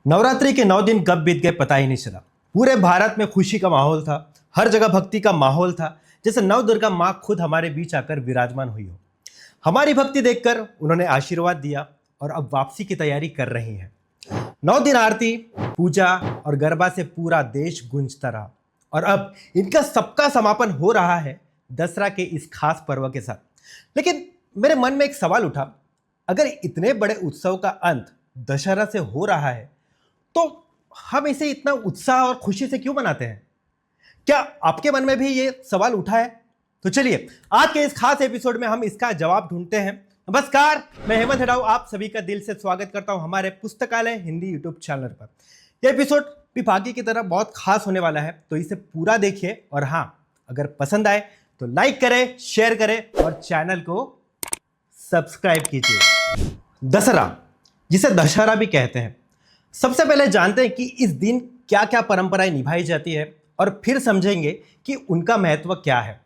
नवरात्रि के 9 दिन कब बीत गए पता ही नहीं चला। पूरे भारत में खुशी का माहौल था, हर जगह भक्ति का माहौल था, जैसे नव दुर्गा माँ खुद हमारे बीच आकर विराजमान हुई हो। हमारी भक्ति देखकर उन्होंने आशीर्वाद दिया और अब वापसी की तैयारी कर रही हैं। 9 दिन आरती, पूजा और गरबा से पूरा देश गूंजता रहा और अब इनका सबका समापन हो रहा है दसरा के इस खास पर्व के साथ। लेकिन मेरे मन में एक सवाल उठा, अगर इतने बड़े उत्सव का अंत दशहरा से हो रहा है तो हम इसे इतना उत्साह और खुशी से क्यों मनाते हैं? क्या आपके मन में भी ये सवाल उठा है? तो चलिए आज के इस खास एपिसोड में हम इसका जवाब ढूंढते हैं। नमस्कार, मैं हेमंत हेडाऊ आप सभी का दिल से स्वागत करता हूं हमारे पुस्तकालय हिंदी यूट्यूब चैनल पर। यह एपिसोड भी बाकी की तरह बहुत खास होने वाला है, तो इसे पूरा देखिए और हाँ, अगर पसंद आए तो लाइक करें, शेयर करें और चैनल को सब्सक्राइब कीजिए। दशहरा, जिसे दशहरा भी कहते हैं, सबसे पहले जानते हैं कि इस दिन क्या क्या परंपराएं निभाई जाती है और फिर समझेंगे कि उनका महत्व क्या है।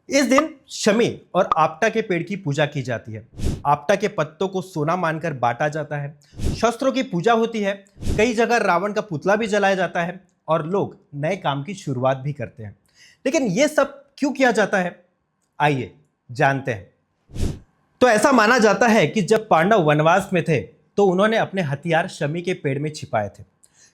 इस दिन शमी और आपटा के पेड़ की पूजा की जाती है। आपटा के पत्तों को सोना मानकर बांटा जाता है। शस्त्रों की पूजा होती है। कई जगह रावण का पुतला भी जलाया जाता है और लोग नए काम की शुरुआत भी करते हैं। लेकिन यह सब क्यों किया जाता है, आइए जानते हैं। तो ऐसा माना जाता है कि जब पांडव वनवास में थे तो उन्होंने अपने हथियार शमी के पेड़ में छिपाए थे।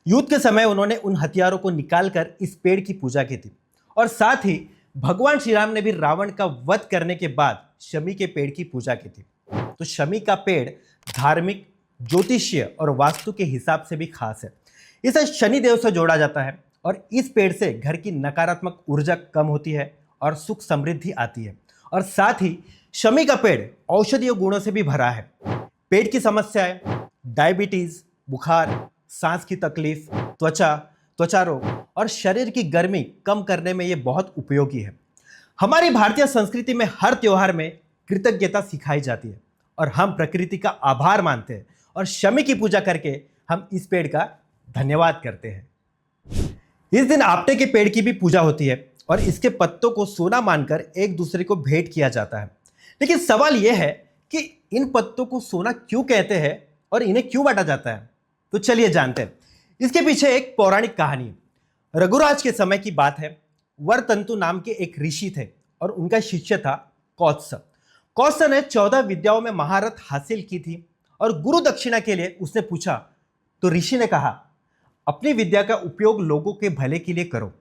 युद्ध के समय उन्होंने उन हथियारों को निकालकर इस पेड़ की पूजा की थी और साथ ही भगवान श्री राम ने भी रावण का वध करने के बाद शमी के पेड़ की पूजा की थी। तो शमी का पेड़ धार्मिक, ज्योतिषीय और वास्तु के हिसाब से भी खास है। इसे शनि देव से जोड़ा जाता है और इस पेड़ से घर की नकारात्मक ऊर्जा कम होती है और सुख समृद्धि आती है। और साथ ही शमी का पेड़ औषधीय गुणों से भी भरा है। पेट की समस्याएं, डायबिटीज, बुखार, सांस की तकलीफ, त्वचा रोग और शरीर की गर्मी कम करने में ये बहुत उपयोगी है। हमारी भारतीय संस्कृति में हर त्योहार में कृतज्ञता सिखाई जाती है और हम प्रकृति का आभार मानते हैं और शमी की पूजा करके हम इस पेड़ का धन्यवाद करते हैं। इस दिन आपटे के पेड़ की भी पूजा होती है और इसके पत्तों को सोना मानकर एक दूसरे को भेंट किया जाता है। लेकिन सवाल यह है कि इन पत्तों को सोना क्यों कहते हैं और इन्हें क्यों बांटा जाता है? तो चलिए जानते हैं। इसके पीछे एक पौराणिक कहानी है। रघुराज के समय की बात है। वरतंतु नाम के एक ऋषि थे और उनका शिष्य था कौत्स। कौत्स ने 14 विद्याओं में महारत हासिल की थी और गुरु दक्षिणा के लिए उसने पूछा तो ऋषि ने कहा, अपनी विद्या का उपयोग लोगों के भले के लिए करो,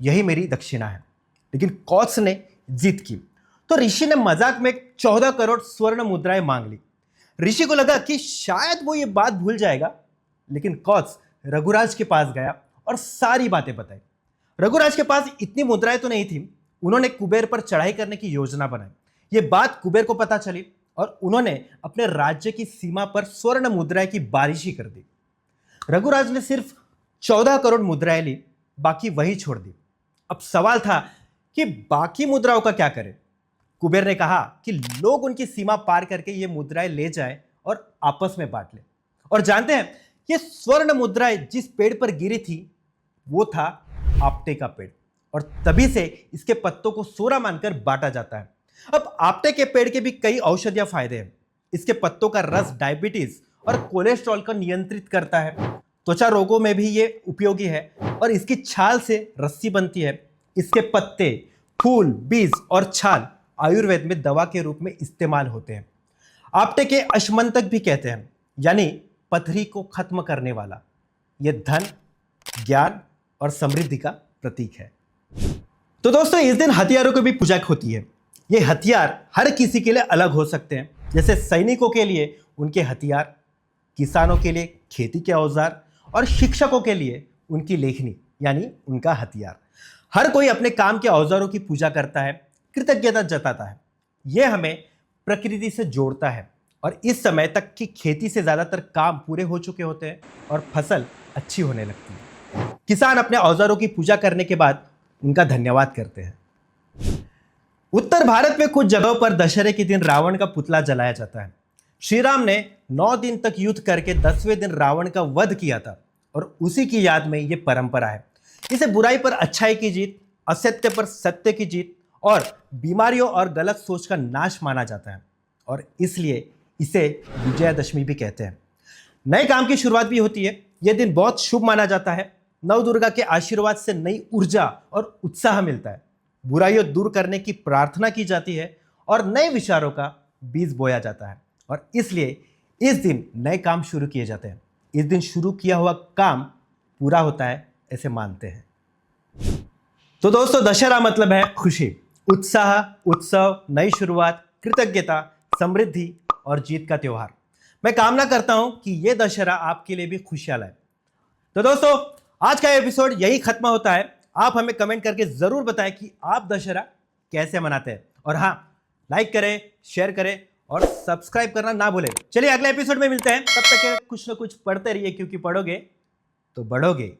यही मेरी दक्षिणा है। लेकिन कौत्स ने जिद की तो ऋषि ने मजाक में 14 करोड़ स्वर्ण मुद्राएं मांग ली। ऋषि को लगा कि शायद वो ये बात भूल जाएगा, लेकिन कौत्स रघुराज के पास गया और सारी बातें बताई। रघुराज के पास इतनी मुद्राएं तो नहीं थी। उन्होंने कुबेर पर चढ़ाई करने की योजना बनाई। ये बात कुबेर को पता चली और उन्होंने अपने राज्य की सीमा पर स्वर्ण मुद्राएं की बारिश ही कर दी। रघुराज ने सिर्फ 14 करोड़ मुद्राएं ली, बाकी वही छोड़ दी। अब सवाल था कि बाकी मुद्राओं का क्या करें। कुबेर ने कहा कि लोग उनकी सीमा पार करके ये मुद्राएं ले जाएं और आपस में बांट लें। और जानते हैं, ये स्वर्ण मुद्राएं जिस पेड़ पर गिरी थी वो था आपटे का पेड़ और तभी से इसके पत्तों को सोना मानकर बांटा जाता है। अब आपटे के पेड़ के भी कई औषधीय फायदे हैं। इसके पत्तों का रस डायबिटीज और कोलेस्ट्रॉल को नियंत्रित करता है। त्वचा रोगों में भी ये उपयोगी है और इसकी छाल से रस्सी बनती है। इसके पत्ते, फूल, बीज और छाल आयुर्वेद में दवा के रूप में इस्तेमाल होते हैं। आपटे के अश्मंतक भी कहते हैं, यानी पथरी को खत्म करने वाला। यह धन, ज्ञान और समृद्धि का प्रतीक है। तो दोस्तों, इस दिन हथियारों की भी पूजा होती है। ये हथियार हर किसी के लिए अलग हो सकते हैं। जैसे सैनिकों के लिए उनके हथियार, किसानों के लिए खेती के औजार और शिक्षकों के लिए उनकी लेखनी यानी उनका हथियार। हर कोई अपने काम के औजारों की पूजा करता है, कृतज्ञता जताता है। यह हमें प्रकृति से जोड़ता है और इस समय तक की खेती से ज़्यादातर काम पूरे हो चुके होते हैं और फसल अच्छी होने लगती है। किसान अपने औजारों की पूजा करने के बाद उनका धन्यवाद करते हैं। उत्तर भारत में कुछ जगहों पर दशहरे के दिन रावण का पुतला जलाया जाता है। श्री राम ने 9 दिन तक युद्ध करके 10वें दिन रावण का वध किया था और उसी की याद में ये परंपरा है। इसे बुराई पर अच्छाई की जीत, असत्य पर सत्य की जीत और बीमारियों और गलत सोच का नाश माना जाता है और इसलिए इसे विजयादशमी भी कहते हैं। नए काम की शुरुआत भी होती है। यह दिन बहुत शुभ माना जाता है। नव दुर्गा के आशीर्वाद से नई ऊर्जा और उत्साह मिलता है। बुराइयों दूर करने की प्रार्थना की जाती है और नए विचारों का बीज बोया जाता है। और इसलिए इस दिन नए काम शुरू किए जाते हैं। इस दिन शुरू किया हुआ काम पूरा होता है, ऐसे मानते हैं। तो दोस्तों, दशहरा मतलब है खुशी, उत्साह, उत्सव, नई शुरुआत, कृतज्ञता, समृद्धि और जीत का त्योहार। मैं कामना करता हूं कि यह दशहरा आपके लिए भी खुशियां लाए। तो दोस्तों, आज का एपिसोड यही खत्म होता है। आप हमें कमेंट करके जरूर बताएं कि आप दशहरा कैसे मनाते हैं। और हाँ, लाइक करें, शेयर करें और सब्सक्राइब करना ना भूलें। चलिए अगले एपिसोड में मिलते हैं। तब तक के कुछ ना कुछ पढ़ते रहिए, क्योंकि पढ़ोगे तो बढ़ोगे।